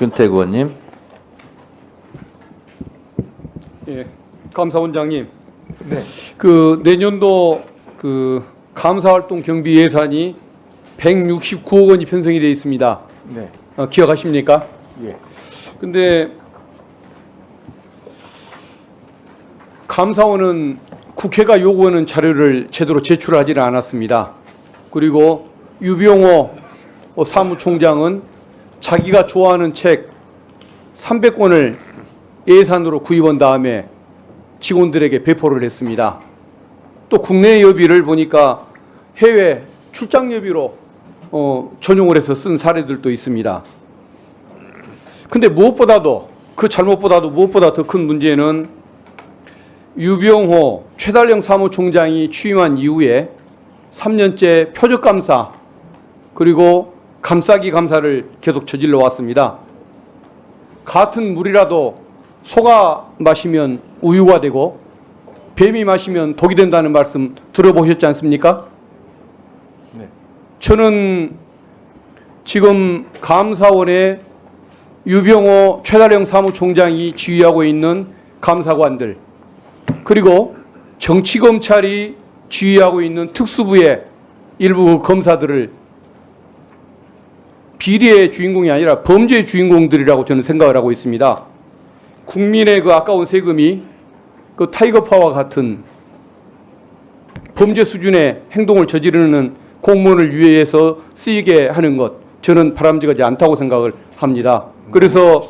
윤택 의원님. 예, 감사원장님. 네. 그 내년도 그 감사활동 경비 예산이 169억 원이 편성이 되어 있습니다. 네. 기억하십니까? 예. 근데 감사원은 국회가 요구하는 자료를 제대로 제출하지는 않았습니다. 그리고 유병호 사무총장은 자기가 좋아하는 책 300권을 예산으로 구입한 다음에 직원들에게 배포를 했습니다. 또 국내 여비를 보니까 해외 출장 여비로 전용을 해서 쓴 사례들도 있습니다. 근데 무엇보다도 그 잘못보다도 무엇보다 더 큰 문제는 유병호 최달령 사무총장이 취임한 이후에 3년째 표적감사 그리고 감싸기 감사를 계속 저질러 왔습니다. 같은 물이라도 소가 마시면 우유가 되고 뱀이 마시면 독이 된다는 말씀 들어보셨지 않습니까? 네. 저는 지금 감사원에 유병호 최달령 사무총장이 지휘하고 있는 감사관들 그리고 정치검찰이 지휘하고 있는 특수부의 일부 검사들을 비리의 주인공이 아니라 범죄의 주인공들이라고 저는 생각을 하고 있습니다. 국민의 그 아까운 세금이 그 타이거파와 같은 범죄 수준의 행동을 저지르는 공무원을 위해서 쓰이게 하는 것 저는 바람직하지 않다고 생각을 합니다. 그래서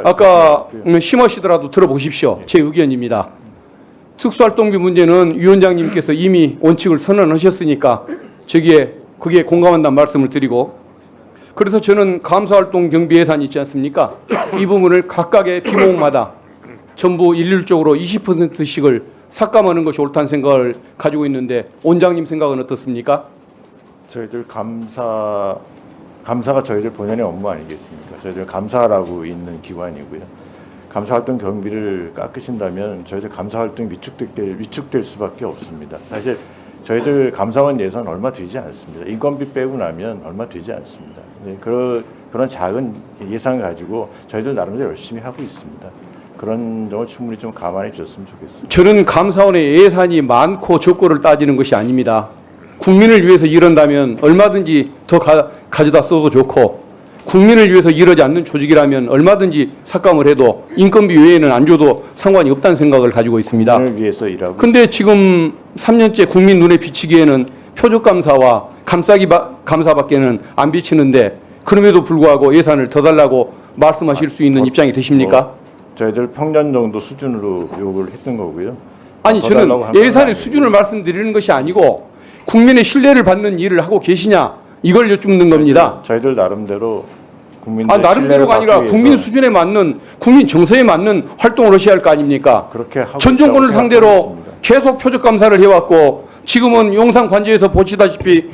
아까 심하시더라도 들어보십시오. 제 의견입니다. 특수활동비 문제는 위원장님께서 이미 원칙을 선언하셨으니까 저기에 그게 공감한다는 말씀을 드리고 그래서 저는 감사활동 경비 예산이 있지 않습니까? 이 부분을 각각의 비목마다 전부 일률적으로 20%씩을 삭감하는 것이 옳다는 생각을 가지고 있는데 원장님 생각은 어떻습니까? 저희들 감사가 저희들 본연의 업무 아니겠습니까? 저희들 감사라고 있는 기관이고요. 감사활동 경비를 깎으신다면 저희들 감사활동이 위축될 수밖에 없습니다. 사실 저희들 감사원 예산 얼마 되지 않습니다. 인건비 빼고 나면 얼마 되지 않습니다. 네, 그런 작은 예산 가지고 저희들 나름대로 열심히 하고 있습니다. 그런 점을 충분히 좀 감안해 주셨으면 좋겠습니다. 저는 감사원의 예산이 많고 적고를 따지는 것이 아닙니다. 국민을 위해서 이런다면 얼마든지 더 가져다 써도 좋고 국민을 위해서 이러지 않는 조직이라면 얼마든지 삭감을 해도 인건비 외에는 안 줘도 상관이 없다는 생각을 가지고 있습니다. 국민을 위해서 일하고. 근데 지금 3년째 국민 눈에 비치기에는 표적감사와 감싸기 감사밖에는 안 비치는데 그럼에도 불구하고 예산을 더 달라고 말씀하실 수 있는 입장이 되십니까? 저희들 평년 정도 수준으로 요구를 했던 거고요. 아니 저는 예산의 수준을 말씀드리는 것이 아니고 국민의 신뢰를 받는 일을 하고 계시냐 이걸 여쭙는 겁니다. 저희들 나름대로 국민들 나름대로가 아니라 국민 수준에 맞는 국민 정서에 맞는 활동을 하셔야 할 거 아닙니까? 그렇게 하고 전 정권을 상대로 계속 표적 감사를 해왔고 지금은 용산 관제에서 보시다시피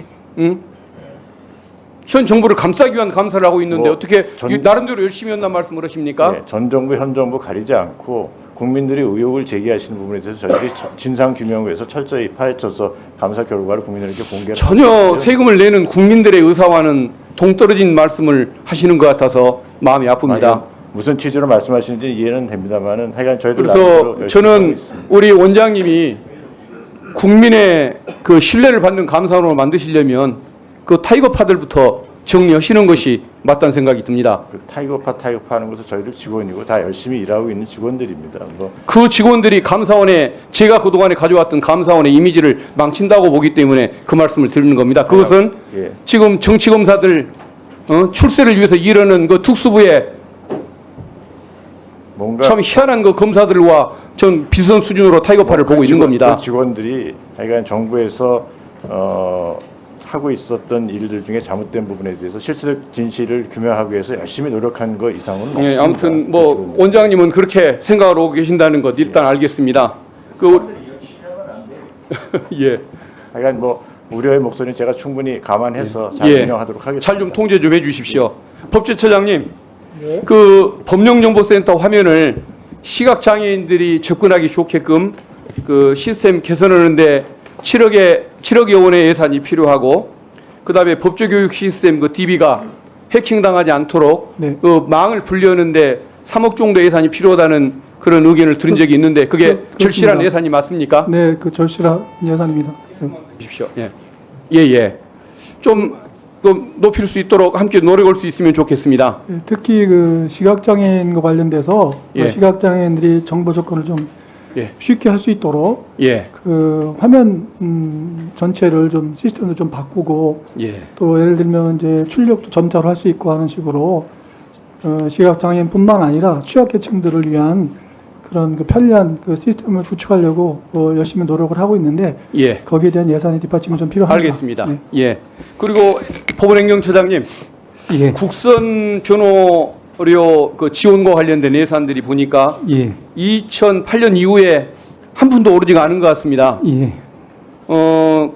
현 정부를 감싸기 위한 감사를 하고 있는데 어떻게 나름대로 열심히 한다는 말씀을 하십니까? 네, 전 정부 현 정부 가리지 않고 국민들이 의혹을 제기하시는 부분에 대해서 저희들이 진상 규명을 위해서 철저히 파헤쳐서 감사 결과를 국민들에게 공개를 전혀 세금을 내는 국민들의 의사와는 동떨어진 말씀을 하시는 것 같아서 마음이 아픕니다. 무슨 취지로 말씀하시는지 이해는 됩니다만은 하여간 저희들 그래서 저는 우리 원장님이 국민의 그 신뢰를 받는 감사원으로 만드시려면 그 타이거파들부터 정리하시는 것이 맞다는 생각이 듭니다. 그 타이거파 하는 것은 저희들 직원이고 다 열심히 일하고 있는 직원들입니다. 그 직원들이 감사원에 제가 그동안에 가져왔던 감사원의 이미지를 망친다고 보기 때문에 그 말씀을 드리는 겁니다. 그것은 지금 정치검사들 출세를 위해서 이러는 그 특수부의 뭔가 참 희한한 그 검사들과 전 비슷한 수준으로 타이거파를 보고 있는 겁니다. 그 직원들이 하여간 정부에서 하고 있었던 일들 중에 잘못된 부분에 대해서 실체적 진실을 규명하기 위해서 열심히 노력한 것 이상은 없습니다. 예, 아무튼 뭐 원장님은 그렇게 생각하고 계신다는 것 일단 알겠습니다. 예. 하여간 뭐 우려의 목소리는 제가 충분히 감안해서 잘 진행하도록 하겠습니다. 잘 좀 통제 좀 해주십시오. 법제처장님, 그 법령정보센터 화면을 시각장애인들이 접근하기 좋게끔 그 시스템 개선하는데 7억여 원의 예산이 필요하고 그다음에 법조교육 시스템 그 DB가 해킹당하지 않도록 네. 그 망을 분리하는데 3억 정도 예산이 필요하다는 그런 의견을 들은 적이 있는데 그게 절실한 예산이 맞습니까? 네, 그 절실한 예산입니다. 네. 주십시오. 예. 예, 예. 좀 높일 수 있도록 함께 노력할 수 있으면 좋겠습니다. 예, 특히 그 시각장애인과 관련돼서 예. 시각장애인들이 정보 접근을 좀 예. 쉽게 할 수 있도록 예. 그 화면 전체를 좀 시스템을 좀 바꾸고 예. 또 예를 들면 이제 출력도 점자로 할 수 있고 하는 식으로 시각장애인뿐만 아니라 취약계층들을 위한 그런 그 편리한 그 시스템을 구축하려고 열심히 노력을 하고 있는데 예. 거기에 대한 예산이 뒷받침이 좀 필요합니다. 알겠습니다. 네. 예. 그리고 법원행정처장님, 예. 국선 변호료 그 지원과 관련된 예산들이 보니까 예. 2008년 이후에 한 푼도 오르지가 않은 것 같습니다. 예.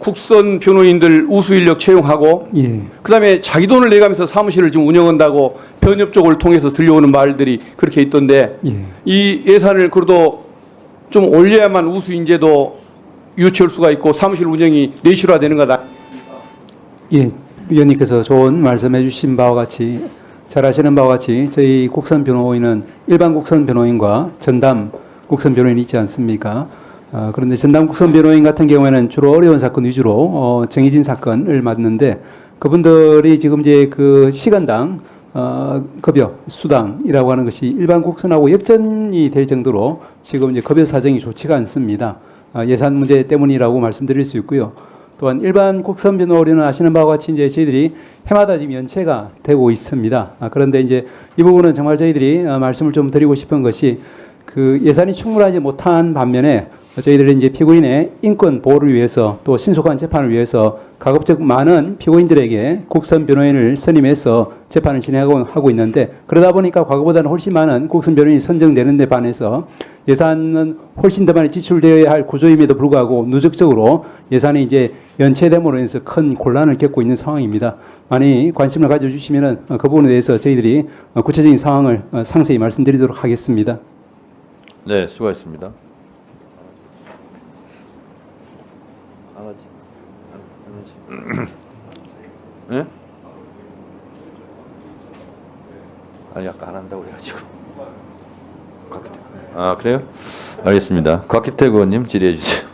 국선 변호인들 우수 인력 채용하고 예. 그다음에 자기 돈을 내가면서 사무실을 지금 운영한다고 변협 쪽을 통해서 들려오는 말들이 그렇게 있던데 예. 이 예산을 그래도 좀 올려야만 우수 인재도 유치할 수가 있고 사무실 운영이 내실화되는 거다. 예, 위원님께서 좋은 말씀해 주신 바와 같이 잘 아시는 바와 같이 저희 국선 변호인은 일반 국선 변호인과 전담 국선 변호인이 있지 않습니까? 그런데 전담 국선 변호인 같은 경우에는 주로 어려운 사건 위주로 정해진 사건을 맡는데 그분들이 지금 이제 그 시간당 급여 수당이라고 하는 것이 일반 국선하고 역전이 될 정도로 지금 이제 급여 사정이 좋지가 않습니다. 예산 문제 때문이라고 말씀드릴 수 있고요. 또한 일반 국선 변호료는 아시는 바와 같이 이제 저희들이 해마다 지금 연체가 되고 있습니다. 그런데 이제 이 부분은 정말 저희들이 말씀을 좀 드리고 싶은 것이 그 예산이 충분하지 못한 반면에 저희들이 이제 피고인의 인권 보호를 위해서 또 신속한 재판을 위해서 가급적 많은 피고인들에게 국선 변호인을 선임해서 재판을 진행하고 있는데 그러다 보니까 과거보다는 훨씬 많은 국선 변호인이 선정되는 데 반해서 예산은 훨씬 더 많이 지출되어야 할 구조임에도 불구하고 누적적으로 예산이 이제 연체됨으로 인해서 큰 곤란을 겪고 있는 상황입니다. 많이 관심을 가져주시면은 그 부분에 대해서 저희들이 구체적인 상황을 상세히 말씀드리도록 하겠습니다. 네, 수고하셨습니다. 예? 아니 아까 안 한다고 해가지고. 아 그래요? 알겠습니다. 곽기태 의원님 질의해 주세요.